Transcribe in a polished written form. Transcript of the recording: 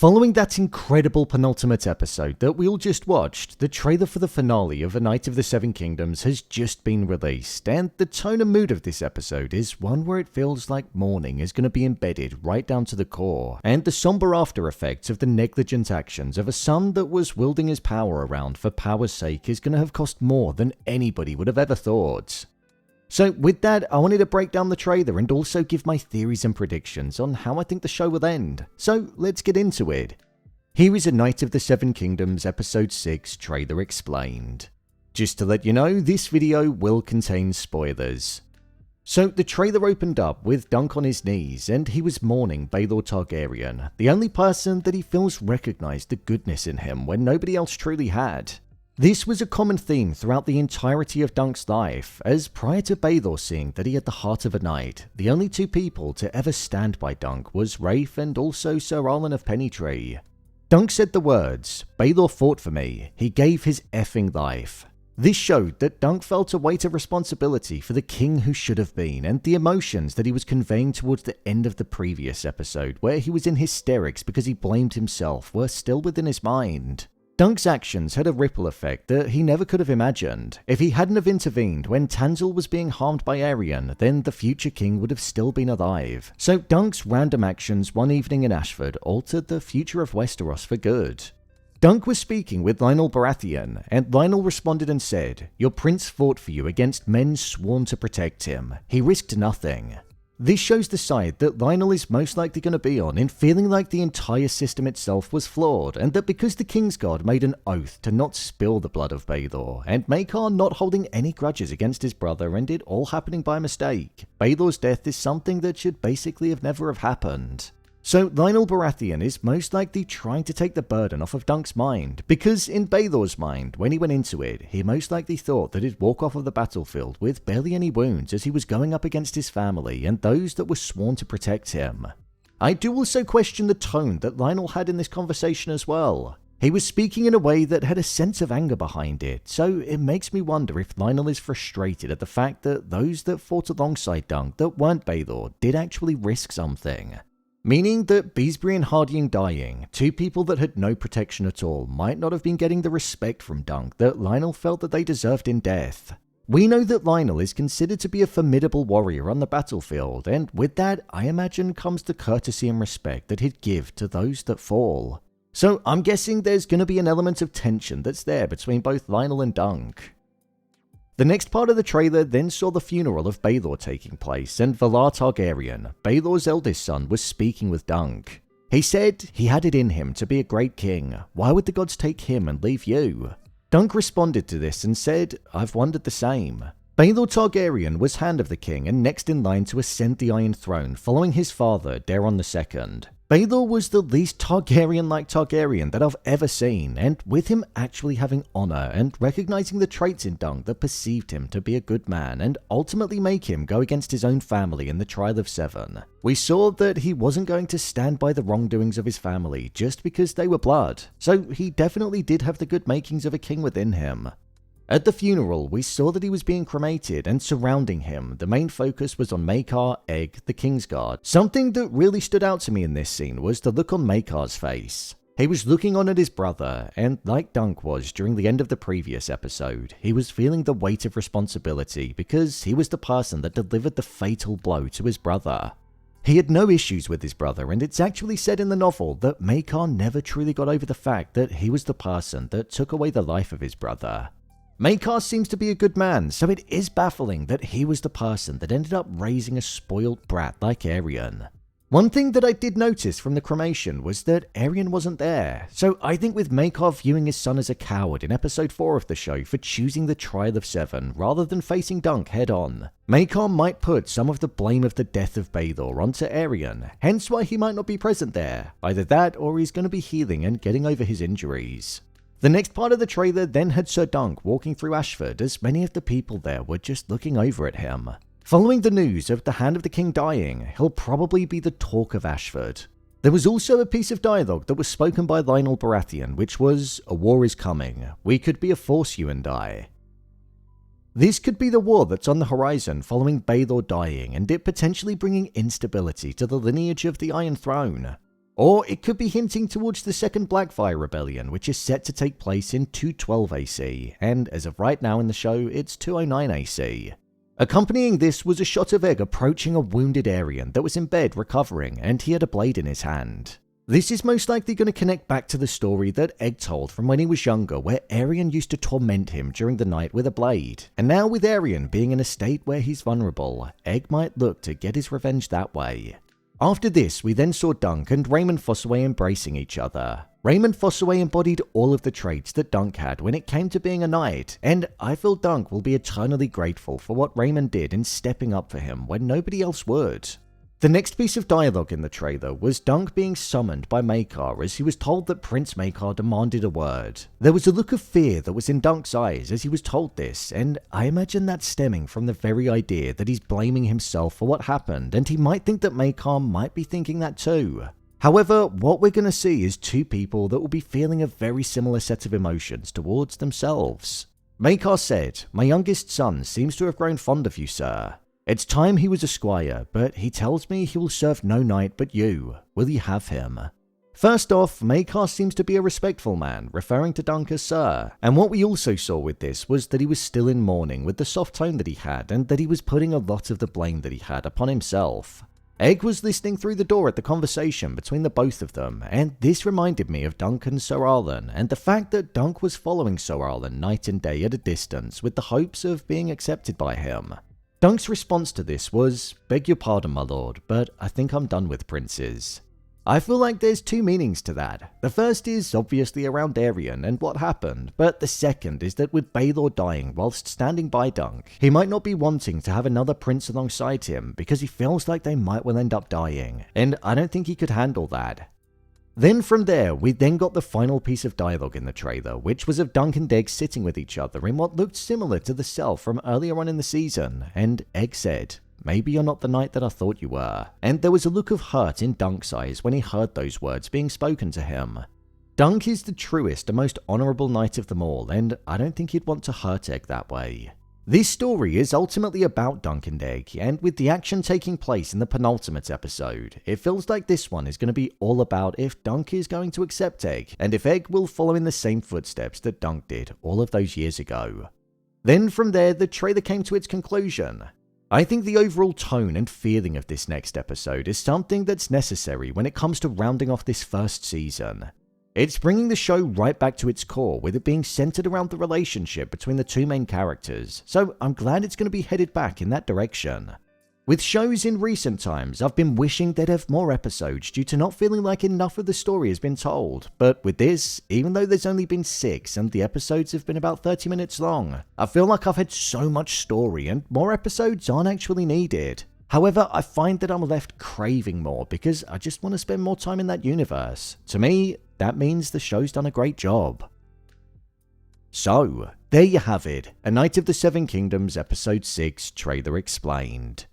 Following that incredible penultimate episode that we all just watched, the trailer for the finale of A Knight of the Seven Kingdoms has just been released, and the tone and mood of this episode is one where it feels like mourning is going to be embedded right down to the core, and the somber after effects of the negligent actions of a son that was wielding his power around for power's sake is going to have cost more than anybody would have ever thought. So with that, I wanted to break down the trailer and also give my theories and predictions on how I think the show will end. So let's get into it. Here is A Knight of the Seven Kingdoms Episode 6 trailer explained. Just to let you know, this video will contain spoilers. So the trailer opened up with Dunk on his knees and he was mourning Baelor Targaryen, the only person that he feels recognized the goodness in him when nobody else truly had. This was a common theme throughout the entirety of Dunk's life, as prior to Baelor seeing that he had the heart of a knight, the only two people to ever stand by Dunk was Rafe and also Sir Arlen of Pennytree. Dunk said the words, "Baelor fought for me, he gave his effing life." This showed that Dunk felt a weight of responsibility for the king who should have been, and the emotions that he was conveying towards the end of the previous episode, where he was in hysterics because he blamed himself, were still within his mind. Dunk's actions had a ripple effect that he never could have imagined. If he hadn't have intervened when Tanzil was being harmed by Aerion, then the future king would have still been alive. So Dunk's random actions one evening in Ashford altered the future of Westeros for good. Dunk was speaking with Lionel Baratheon, and Lionel responded and said, "Your prince fought for you against men sworn to protect him. He risked nothing." This shows the side that Lionel is most likely going to be on in feeling like the entire system itself was flawed, and that because the Kingsguard made an oath to not spill the blood of Baelor, and Maekar not holding any grudges against his brother and it all happening by mistake, Baelor's death is something that should basically have never have happened. So Lionel Baratheon is most likely trying to take the burden off of Dunk's mind, because in Baelor's mind, when he went into it, he most likely thought that he'd walk off of the battlefield with barely any wounds as he was going up against his family and those that were sworn to protect him. I do also question the tone that Lionel had in this conversation as well. He was speaking in a way that had a sense of anger behind it, so it makes me wonder if Lionel is frustrated at the fact that those that fought alongside Dunk that weren't Baelor did actually risk something. Meaning that Beesbury and Hardying dying, two people that had no protection at all, might not have been getting the respect from Dunk that Lionel felt that they deserved in death. We know that Lionel is considered to be a formidable warrior on the battlefield, and with that, I imagine comes the courtesy and respect that he'd give to those that fall. So I'm guessing there's going to be an element of tension that's there between both Lionel and Dunk. The next part of the trailer then saw the funeral of Baelor taking place, and Valarr Targaryen, Baelor's eldest son, was speaking with Dunk. He said he had it in him to be a great king. Why would the gods take him and leave you? Dunk responded to this and said, "I've wondered the same." Baelor Targaryen was Hand of the King and next in line to ascend the Iron Throne following his father, Daeron II. Baelor was the least Targaryen-like Targaryen that I've ever seen, and with him actually having honor and recognizing the traits in Dunk that perceived him to be a good man and ultimately make him go against his own family in the Trial of Seven. We saw that he wasn't going to stand by the wrongdoings of his family just because they were blood, so he definitely did have the good makings of a king within him. At the funeral, we saw that he was being cremated, and surrounding him, the main focus was on Maekar, Egg, the Kingsguard. Something that really stood out to me in this scene was the look on Maekar's face. He was looking on at his brother, and like Dunk was during the end of the previous episode, he was feeling the weight of responsibility because he was the person that delivered the fatal blow to his brother. He had no issues with his brother, and it's actually said in the novel that Maekar never truly got over the fact that he was the person that took away the life of his brother. Maekar seems to be a good man, so it is baffling that he was the person that ended up raising a spoiled brat like Aerion. One thing that I did notice from the cremation was that Aerion wasn't there, so I think with Maekar viewing his son as a coward in episode 4 of the show for choosing the Trial of Seven rather than facing Dunk head on, Maekar might put some of the blame of the death of Baelor onto Aerion, hence why he might not be present there. Either that or he's going to be healing and getting over his injuries. The next part of the trailer then had Sir Dunk walking through Ashford as many of the people there were just looking over at him. Following the news of the Hand of the King dying, he'll probably be the talk of Ashford. There was also a piece of dialogue that was spoken by Lionel Baratheon, which was, "A war is coming. We could be a force, you and I." This could be the war that's on the horizon following Baelor dying and it potentially bringing instability to the lineage of the Iron Throne. Or it could be hinting towards the Second Blackfire Rebellion, which is set to take place in 212 AC, and as of right now in the show, it's 209 AC. Accompanying this was a shot of Egg approaching a wounded Aryan that was in bed recovering, and he had a blade in his hand. This is most likely going to connect back to the story that Egg told from when he was younger, where Aryan used to torment him during the night with a blade. And now with Aryan being in a state where he's vulnerable, Egg might look to get his revenge that way. After this, we then saw Dunk and Raymond Fossaway embracing each other. Raymond Fossaway embodied all of the traits that Dunk had when it came to being a knight, and I feel Dunk will be eternally grateful for what Raymond did in stepping up for him when nobody else would. The next piece of dialogue in the trailer was Dunk being summoned by Maekar as he was told that Prince Maekar demanded a word. There was a look of fear that was in Dunk's eyes as he was told this, and I imagine that's stemming from the very idea that he's blaming himself for what happened, and he might think that Maekar might be thinking that too. However, what we're going to see is two people that will be feeling a very similar set of emotions towards themselves. Maekar said, "My youngest son seems to have grown fond of you, sir. It's time he was a squire, but he tells me he will serve no knight but you. Will you have him?" First off, Maekar seems to be a respectful man, referring to Dunk as sir, and what we also saw with this was that he was still in mourning with the soft tone that he had, and that he was putting a lot of the blame that he had upon himself. Egg was listening through the door at the conversation between the both of them, and this reminded me of Dunk and Sir Arlen, and the fact that Dunk was following Sir Arlen night and day at a distance with the hopes of being accepted by him. Dunk's response to this was, "Beg your pardon, my lord, but I think I'm done with princes." I feel like there's two meanings to that. The first is obviously around Aryan and what happened, but the second is that with Baelor dying whilst standing by Dunk, he might not be wanting to have another prince alongside him because he feels like they might well end up dying, and I don't think he could handle that. Then from there, we then got the final piece of dialogue in the trailer, which was of Dunk and Egg sitting with each other in what looked similar to the cell from earlier on in the season, and Egg said, "Maybe you're not the knight that I thought you were," and there was a look of hurt in Dunk's eyes when he heard those words being spoken to him. Dunk is the truest and most honourable knight of them all, and I don't think he'd want to hurt Egg that way. This story is ultimately about Dunk and Egg, and with the action taking place in the penultimate episode, it feels like this one is going to be all about if Dunk is going to accept Egg, and if Egg will follow in the same footsteps that Dunk did all of those years ago. Then from there, the trailer came to its conclusion. I think the overall tone and feeling of this next episode is something that's necessary when it comes to rounding off this first season. It's bringing the show right back to its core, with it being centered around the relationship between the two main characters, so I'm glad it's going to be headed back in that direction. With shows in recent times, I've been wishing they'd have more episodes due to not feeling like enough of the story has been told, but with this, even though there's only been 6 and the episodes have been about 30 minutes long, I feel like I've had so much story and more episodes aren't actually needed. However, I find that I'm left craving more because I just want to spend more time in that universe. To me, that means the show's done a great job. So, there you have it, A Knight of the Seven Kingdoms Episode 6 trailer explained.